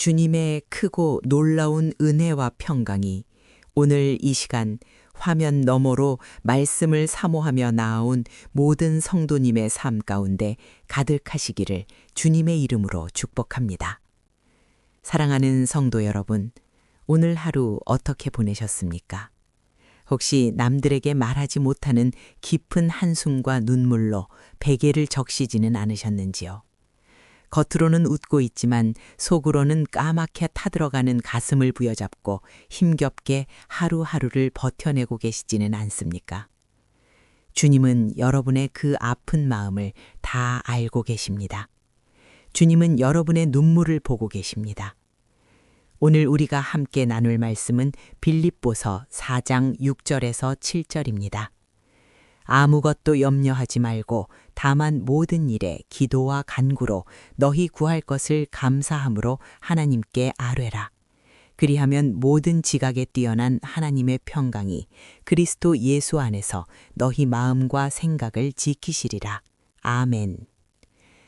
주님의 크고 놀라운 은혜와 평강이 오늘 이 시간 화면 너머로 말씀을 사모하며 나아온 모든 성도님의 삶 가운데 가득하시기를 주님의 이름으로 축복합니다. 사랑하는 성도 여러분, 오늘 하루 어떻게 보내셨습니까? 혹시 남들에게 말하지 못하는 깊은 한숨과 눈물로 베개를 적시지는 않으셨는지요? 겉으로는 웃고 있지만 속으로는 까맣게 타들어가는 가슴을 부여잡고 힘겹게 하루하루를 버텨내고 계시지는 않습니까? 주님은 여러분의 그 아픈 마음을 다 알고 계십니다. 주님은 여러분의 눈물을 보고 계십니다. 오늘 우리가 함께 나눌 말씀은 빌립보서 4장 6절에서 7절입니다. 아무것도 염려하지 말고 다만 모든 일에 기도와 간구로 너희 구할 것을 감사함으로 하나님께 아뢰라. 그리하면 모든 지각에 뛰어난 하나님의 평강이 그리스도 예수 안에서 너희 마음과 생각을 지키시리라. 아멘.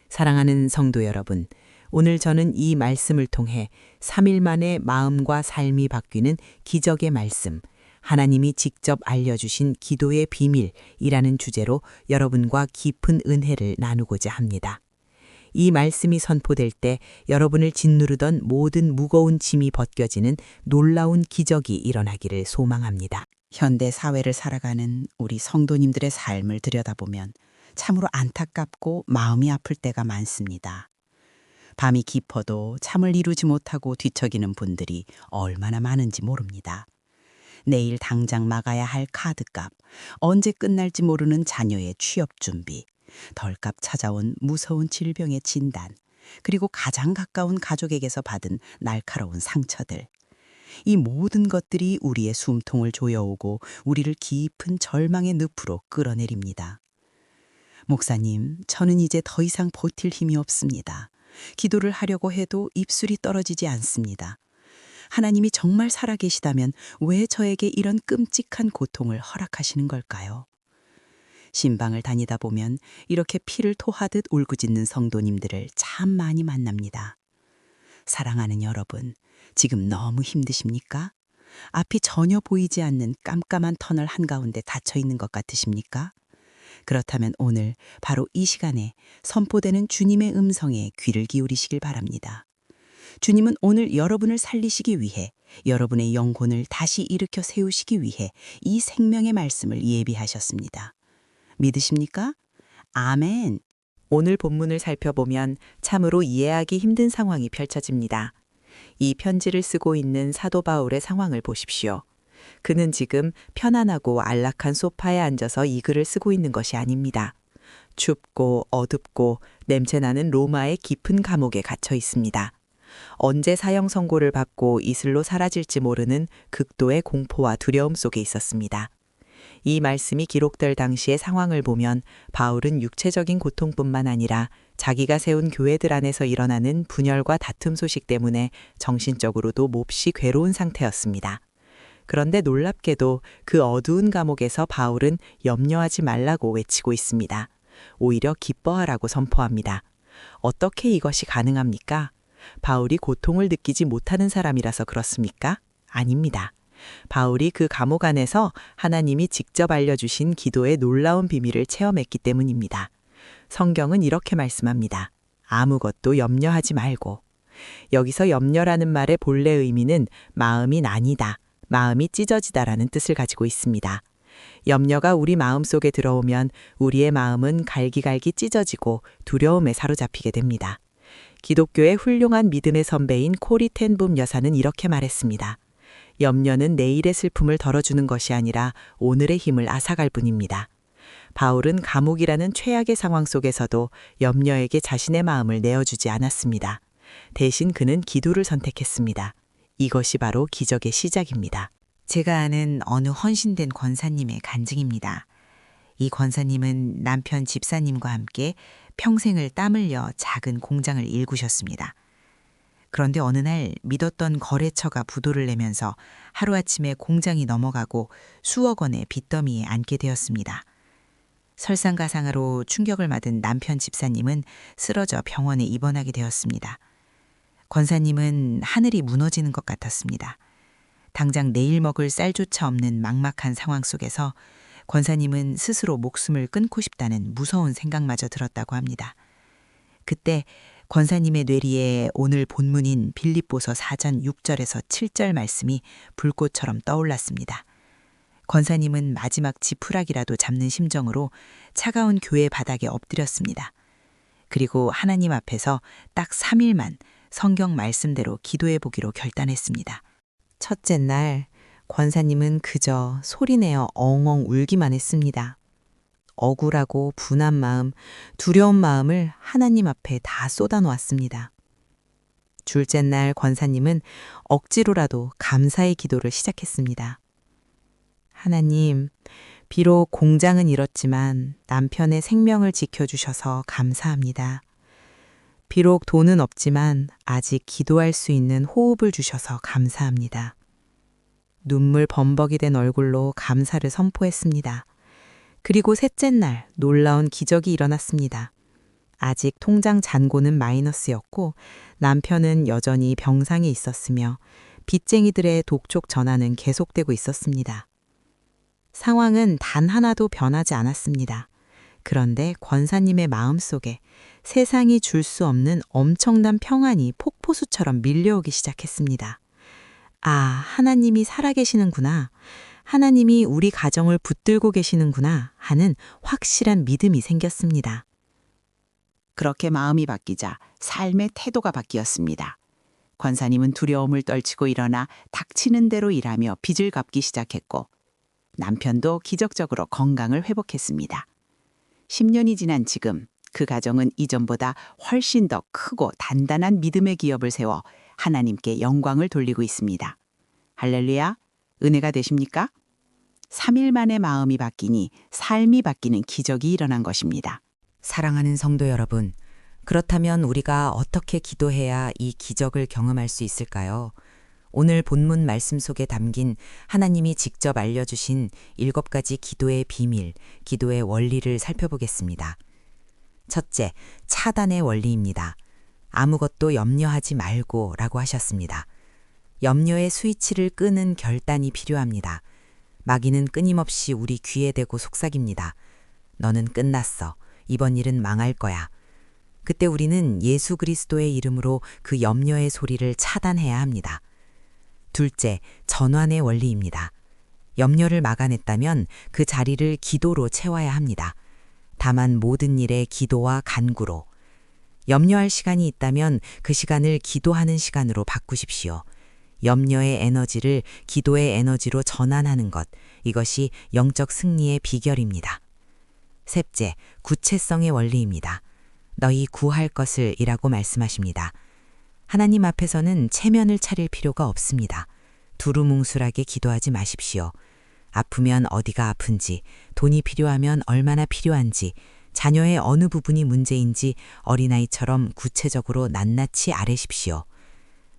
사랑하는 성도 여러분, 오늘 저는 이 말씀을 통해 3일 만에 마음과 삶이 바뀌는 기적의 말씀, 하나님이 직접 알려주신 기도의 비밀이라는 주제로 여러분과 깊은 은혜를 나누고자 합니다. 이 말씀이 선포될 때 여러분을 짓누르던 모든 무거운 짐이 벗겨지는 놀라운 기적이 일어나기를 소망합니다. 현대 사회를 살아가는 우리 성도님들의 삶을 들여다보면 참으로 안타깝고 마음이 아플 때가 많습니다. 밤이 깊어도 잠을 이루지 못하고 뒤척이는 분들이 얼마나 많은지 모릅니다. 내일 당장 막아야 할 카드값, 언제 끝날지 모르는 자녀의 취업 준비, 덜값 찾아온 무서운 질병의 진단, 그리고 가장 가까운 가족에게서 받은 날카로운 상처들. 이 모든 것들이 우리의 숨통을 조여오고 우리를 깊은 절망의 늪으로 끌어내립니다. 목사님, 저는 이제 더 이상 버틸 힘이 없습니다. 기도를 하려고 해도 입술이 떨어지지 않습니다. 하나님이 정말 살아계시다면 왜 저에게 이런 끔찍한 고통을 허락하시는 걸까요? 신방을 다니다 보면 이렇게 피를 토하듯 울부짖는 성도님들을 참 많이 만납니다. 사랑하는 여러분, 지금 너무 힘드십니까? 앞이 전혀 보이지 않는 깜깜한 터널 한가운데 닫혀 있는 것 같으십니까? 그렇다면 오늘 바로 이 시간에 선포되는 주님의 음성에 귀를 기울이시길 바랍니다. 주님은 오늘 여러분을 살리시기 위해, 여러분의 영혼을 다시 일으켜 세우시기 위해 이 생명의 말씀을 예비하셨습니다. 믿으십니까? 아멘. 오늘 본문을 살펴보면 참으로 이해하기 힘든 상황이 펼쳐집니다. 이 편지를 쓰고 있는 사도 바울의 상황을 보십시오. 그는 지금 편안하고 안락한 소파에 앉아서 이 글을 쓰고 있는 것이 아닙니다. 춥고 어둡고 냄새나는 로마의 깊은 감옥에 갇혀 있습니다. 언제 사형 선고를 받고 이슬로 사라질지 모르는 극도의 공포와 두려움 속에 있었습니다. 이 말씀이 기록될 당시의 상황을 보면 바울은 육체적인 고통뿐만 아니라 자기가 세운 교회들 안에서 일어나는 분열과 다툼 소식 때문에 정신적으로도 몹시 괴로운 상태였습니다. 그런데 놀랍게도 그 어두운 감옥에서 바울은 염려하지 말라고 외치고 있습니다. 오히려 기뻐하라고 선포합니다. 어떻게 이것이 가능합니까? 바울이 고통을 느끼지 못하는 사람이라서 그렇습니까? 아닙니다. 바울이 그 감옥 안에서 하나님이 직접 알려주신 기도의 놀라운 비밀을 체험했기 때문입니다. 성경은 이렇게 말씀합니다. 아무것도 염려하지 말고. 여기서 염려라는 말의 본래 의미는 마음이 나뉘다, 마음이 찢어지다라는 뜻을 가지고 있습니다. 염려가 우리 마음속에 들어오면 우리의 마음은 갈기갈기 찢어지고 두려움에 사로잡히게 됩니다. 기독교의 훌륭한 믿음의 선배인 코리 텐붐 여사는 이렇게 말했습니다. 염려는 내일의 슬픔을 덜어주는 것이 아니라 오늘의 힘을 앗아갈 뿐입니다. 바울은 감옥이라는 최악의 상황 속에서도 염려에게 자신의 마음을 내어주지 않았습니다. 대신 그는 기도를 선택했습니다. 이것이 바로 기적의 시작입니다. 제가 아는 어느 헌신된 권사님의 간증입니다. 이 권사님은 남편 집사님과 함께 평생을 땀 흘려 작은 공장을 일구셨습니다. 그런데 어느 날 믿었던 거래처가 부도를 내면서 하루아침에 공장이 넘어가고 수억 원의 빚더미에 앉게 되었습니다. 설상가상으로 충격을 맞은 남편 집사님은 쓰러져 병원에 입원하게 되었습니다. 권사님은 하늘이 무너지는 것 같았습니다. 당장 내일 먹을 쌀조차 없는 막막한 상황 속에서 권사님은 스스로 목숨을 끊고 싶다는 무서운 생각마저 들었다고 합니다. 그때 권사님의 뇌리에 오늘 본문인 빌립보서 4장 6절에서 7절 말씀이 불꽃처럼 떠올랐습니다. 권사님은 마지막 지푸라기라도 잡는 심정으로 차가운 교회 바닥에 엎드렸습니다. 그리고 하나님 앞에서 딱 3일만 성경 말씀대로 기도해 보기로 결단했습니다. 첫째 날 권사님은 그저 소리내어 엉엉 울기만 했습니다. 억울하고 분한 마음, 두려운 마음을 하나님 앞에 다 쏟아놓았습니다. 둘째 날 권사님은 억지로라도 감사의 기도를 시작했습니다. 하나님, 비록 공장은 잃었지만 남편의 생명을 지켜주셔서 감사합니다. 비록 돈은 없지만 아직 기도할 수 있는 호흡을 주셔서 감사합니다. 눈물 범벅이 된 얼굴로 감사를 선포했습니다. 그리고 셋째 날 놀라운 기적이 일어났습니다. 아직 통장 잔고는 마이너스였고 남편은 여전히 병상에 있었으며 빚쟁이들의 독촉 전화는 계속되고 있었습니다. 상황은 단 하나도 변하지 않았습니다. 그런데 권사님의 마음속에 세상이 줄 수 없는 엄청난 평안이 폭포수처럼 밀려오기 시작했습니다. 아, 하나님이 살아계시는구나. 하나님이 우리 가정을 붙들고 계시는구나 하는 확실한 믿음이 생겼습니다. 그렇게 마음이 바뀌자 삶의 태도가 바뀌었습니다. 권사님은 두려움을 떨치고 일어나 닥치는 대로 일하며 빚을 갚기 시작했고 남편도 기적적으로 건강을 회복했습니다. 10년이 지난 지금 그 가정은 이전보다 훨씬 더 크고 단단한 믿음의 기업을 세워 하나님께 영광을 돌리고 있습니다. 할렐루야, 은혜가 되십니까? 3일 만에 마음이 바뀌니 삶이 바뀌는 기적이 일어난 것입니다. 사랑하는 성도 여러분, 그렇다면 우리가 어떻게 기도해야 이 기적을 경험할 수 있을까요? 오늘 본문 말씀 속에 담긴 하나님이 직접 알려주신 7가지 기도의 비밀, 기도의 원리를 살펴보겠습니다. 첫째, 차단의 원리입니다. 아무것도 염려하지 말고 라고 하셨습니다. 염려의 스위치를 끄는 결단이 필요합니다. 마귀는 끊임없이 우리 귀에 대고 속삭입니다. 너는 끝났어. 이번 일은 망할 거야. 그때 우리는 예수 그리스도의 이름으로 그 염려의 소리를 차단해야 합니다. 둘째, 전환의 원리입니다. 염려를 막아냈다면 그 자리를 기도로 채워야 합니다. 다만 모든 일에 기도와 간구로. 염려할 시간이 있다면 그 시간을 기도하는 시간으로 바꾸십시오. 염려의 에너지를 기도의 에너지로 전환하는 것, 이것이 영적 승리의 비결입니다. 셋째, 구체성의 원리입니다. 너희 구할 것을 이라고 말씀하십니다. 하나님 앞에서는 체면을 차릴 필요가 없습니다. 두루뭉술하게 기도하지 마십시오. 아프면 어디가 아픈지, 돈이 필요하면 얼마나 필요한지, 자녀의 어느 부분이 문제인지 어린아이처럼 구체적으로 낱낱이 아뢰십시오.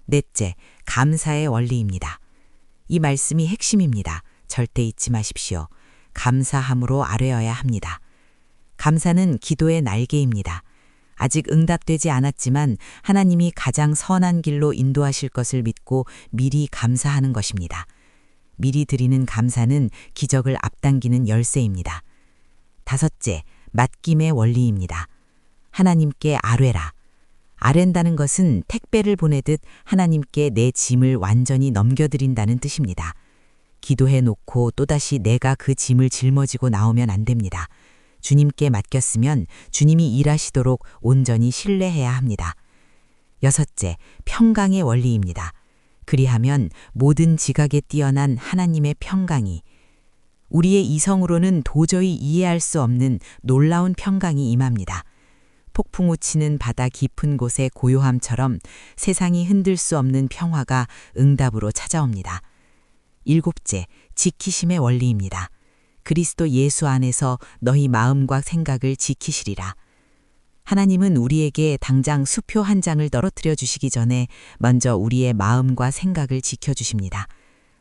넷째, 감사의 원리입니다. 이 말씀이 핵심입니다. 절대 잊지 마십시오. 감사함으로 아뢰어야 합니다. 감사는 기도의 날개입니다. 아직 응답되지 않았지만 하나님이 가장 선한 길로 인도하실 것을 믿고 미리 감사하는 것입니다. 미리 드리는 감사는 기적을 앞당기는 열쇠입니다. 다섯째, 맡김의 원리입니다. 하나님께 아뢰라. 아랜다는 것은 택배를 보내듯 하나님께 내 짐을 완전히 넘겨드린다는 뜻입니다. 기도해 놓고 또다시 내가 그 짐을 짊어지고 나오면 안 됩니다. 주님께 맡겼으면 주님이 일하시도록 온전히 신뢰해야 합니다. 여섯째, 평강의 원리입니다. 그리하면 모든 지각에 뛰어난 하나님의 평강이, 우리의 이성으로는 도저히 이해할 수 없는 놀라운 평강이 임합니다. 폭풍 우치는 바다 깊은 곳의 고요함처럼 세상이 흔들 수 없는 평화가 응답으로 찾아옵니다. 일곱째, 지키심의 원리입니다. 그리스도 예수 안에서 너희 마음과 생각을 지키시리라. 하나님은 우리에게 당장 수표 한 장을 떨어뜨려 주시기 전에 먼저 우리의 마음과 생각을 지켜주십니다.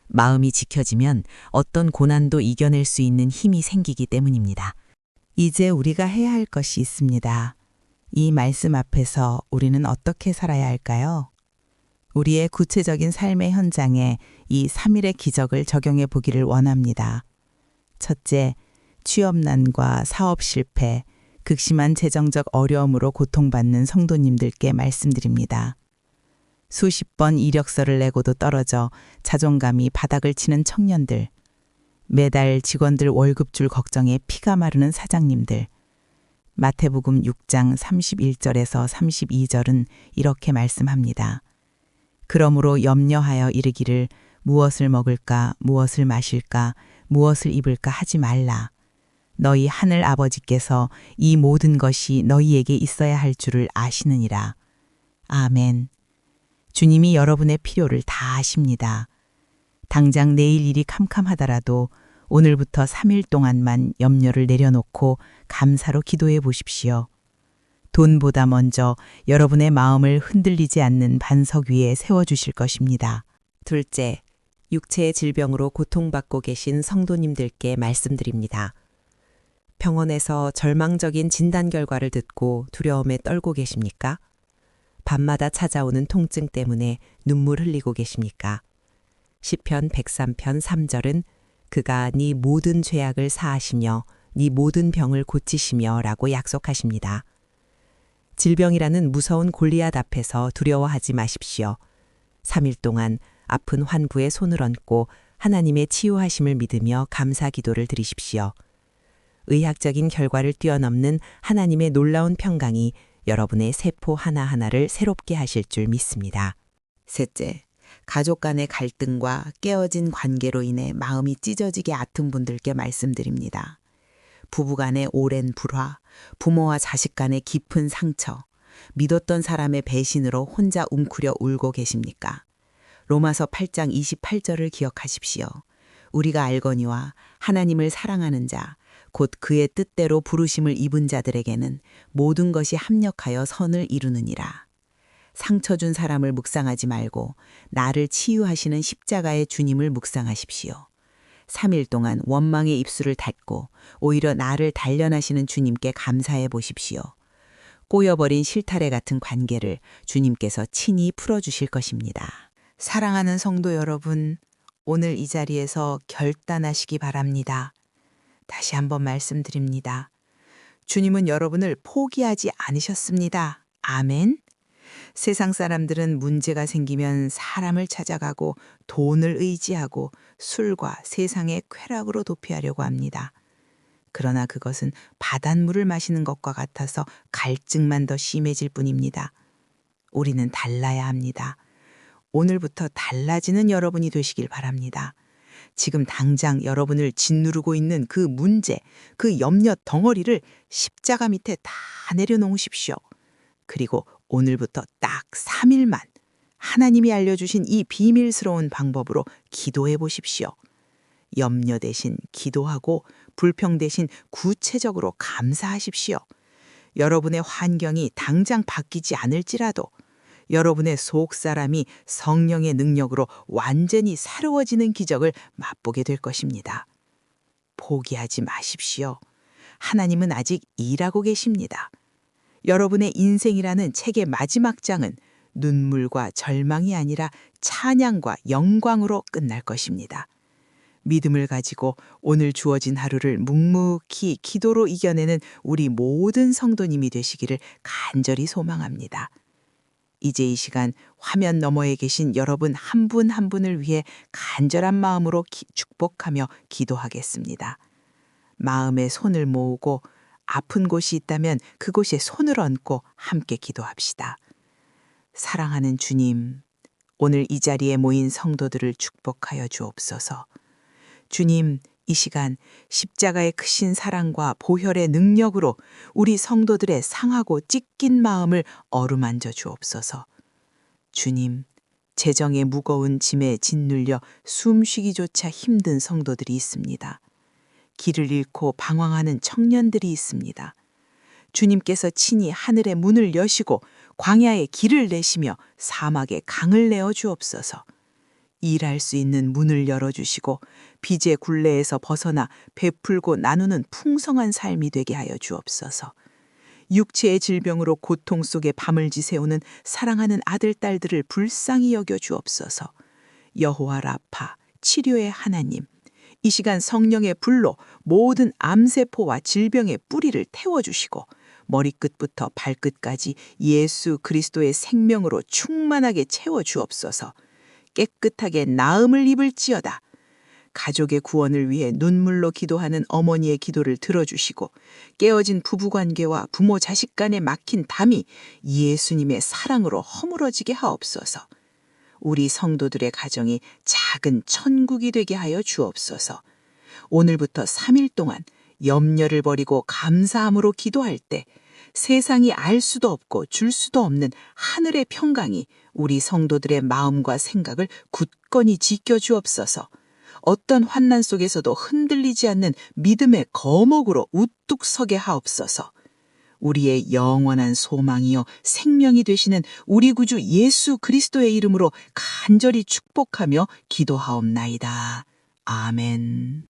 마음이 지켜지면 어떤 고난도 이겨낼 수 있는 힘이 생기기 때문입니다. 이제 우리가 해야 할 것이 있습니다. 이 말씀 앞에서 우리는 어떻게 살아야 할까요? 우리의 구체적인 삶의 현장에 이 3일의 기적을 적용해 보기를 원합니다. 첫째, 취업난과 사업 실패, 극심한 재정적 어려움으로 고통받는 성도님들께 말씀드립니다. 수십 번 이력서를 내고도 떨어져 자존감이 바닥을 치는 청년들, 매달 직원들 월급 줄 걱정에 피가 마르는 사장님들, 마태복음 6장 31절에서 32절은 이렇게 말씀합니다. 그러므로 염려하여 이르기를 무엇을 먹을까, 무엇을 마실까, 무엇을 입을까 하지 말라. 너희 하늘 아버지께서 이 모든 것이 너희에게 있어야 할 줄을 아시느니라. 아멘. 주님이 여러분의 필요를 다 아십니다. 당장 내일 일이 캄캄하더라도 오늘부터 3일 동안만 염려를 내려놓고 감사로 기도해 보십시오. 돈보다 먼저 여러분의 마음을 흔들리지 않는 반석 위에 세워주실 것입니다. 둘째, 육체의 질병으로 고통받고 계신 성도님들께 말씀드립니다. 병원에서 절망적인 진단 결과를 듣고 두려움에 떨고 계십니까? 밤마다 찾아오는 통증 때문에 눈물 흘리고 계십니까? 시편 103편 3절은 그가 네 모든 죄악을 사하시며 네 모든 병을 고치시며 라고 약속하십니다. 질병이라는 무서운 골리앗 앞에서 두려워하지 마십시오. 3일 동안 아픈 환부의 손을 얹고 하나님의 치유하심을 믿으며 감사 기도를 드리십시오. 의학적인 결과를 뛰어넘는 하나님의 놀라운 평강이 여러분의 세포 하나하나를 새롭게 하실 줄 믿습니다. 셋째, 가족 간의 갈등과 깨어진 관계로 인해 마음이 찢어지게 아픈 분들께 말씀드립니다. 부부 간의 오랜 불화, 부모와 자식 간의 깊은 상처, 믿었던 사람의 배신으로 혼자 웅크려 울고 계십니까? 로마서 8장 28절을 기억하십시오. 우리가 알거니와 하나님을 사랑하는 자, 곧 그의 뜻대로 부르심을 입은 자들에게는 모든 것이 합력하여 선을 이루느니라. 상처 준 사람을 묵상하지 말고 나를 치유하시는 십자가의 주님을 묵상하십시오. 3일 동안 원망의 입술을 닫고 오히려 나를 단련하시는 주님께 감사해 보십시오. 꼬여버린 실타래 같은 관계를 주님께서 친히 풀어주실 것입니다. 사랑하는 성도 여러분, 오늘 이 자리에서 결단하시기 바랍니다. 다시 한번 말씀드립니다. 주님은 여러분을 포기하지 않으셨습니다. 아멘. 세상 사람들은 문제가 생기면 사람을 찾아가고 돈을 의지하고 술과 세상의 쾌락으로 도피하려고 합니다. 그러나 그것은 바닷물을 마시는 것과 같아서 갈증만 더 심해질 뿐입니다. 우리는 달라야 합니다. 오늘부터 달라지는 여러분이 되시길 바랍니다. 지금 당장 여러분을 짓누르고 있는 그 문제, 그 염려 덩어리를 십자가 밑에 다 내려놓으십시오. 그리고 오늘부터 딱 3일만 하나님이 알려주신 이 비밀스러운 방법으로 기도해 보십시오. 염려 대신 기도하고 불평 대신 구체적으로 감사하십시오. 여러분의 환경이 당장 바뀌지 않을지라도 여러분의 속 사람이 성령의 능력으로 완전히 새로워지는 기적을 맛보게 될 것입니다. 포기하지 마십시오. 하나님은 아직 일하고 계십니다. 여러분의 인생이라는 책의 마지막 장은 눈물과 절망이 아니라 찬양과 영광으로 끝날 것입니다. 믿음을 가지고 오늘 주어진 하루를 묵묵히 기도로 이겨내는 우리 모든 성도님이 되시기를 간절히 소망합니다. 이제 이 시간 화면 너머에 계신 여러분 한 분 한 분을 위해 간절한 마음으로 축복하며 기도하겠습니다. 마음에 손을 모으고 아픈 곳이 있다면 그곳에 손을 얹고 함께 기도합시다. 사랑하는 주님, 오늘 이 자리에 모인 성도들을 축복하여 주옵소서. 주님, 이 시간 십자가의 크신 사랑과 보혈의 능력으로 우리 성도들의 상하고 찢긴 마음을 어루만져 주옵소서. 주님, 재정의 무거운 짐에 짓눌려 숨쉬기조차 힘든 성도들이 있습니다. 길을 잃고 방황하는 청년들이 있습니다. 주님께서 친히 하늘의 문을 여시고 광야에 길을 내시며 사막에 강을 내어 주옵소서. 일할 수 있는 문을 열어주시고 빚의 굴레에서 벗어나 베풀고 나누는 풍성한 삶이 되게 하여 주옵소서. 육체의 질병으로 고통 속에 밤을 지새우는 사랑하는 아들, 딸들을 불쌍히 여겨 주옵소서. 여호와 라파, 치료의 하나님, 이 시간 성령의 불로 모든 암세포와 질병의 뿌리를 태워주시고 머리끝부터 발끝까지 예수 그리스도의 생명으로 충만하게 채워주옵소서. 깨끗하게 나음을 입을지어다. 가족의 구원을 위해 눈물로 기도하는 어머니의 기도를 들어주시고 깨어진 부부관계와 부모 자식 간에 막힌 담이 예수님의 사랑으로 허물어지게 하옵소서. 우리 성도들의 가정이 작은 천국이 되게 하여 주옵소서. 오늘부터 3일 동안 염려를 버리고 감사함으로 기도할 때 세상이 알 수도 없고 줄 수도 없는 하늘의 평강이 우리 성도들의 마음과 생각을 굳건히 지켜 주옵소서. 어떤 환난 속에서도 흔들리지 않는 믿음의 거목으로 우뚝 서게 하옵소서. 우리의 영원한 소망이요 생명이 되시는 우리 구주 예수 그리스도의 이름으로 간절히 축복하며 기도하옵나이다. 아멘.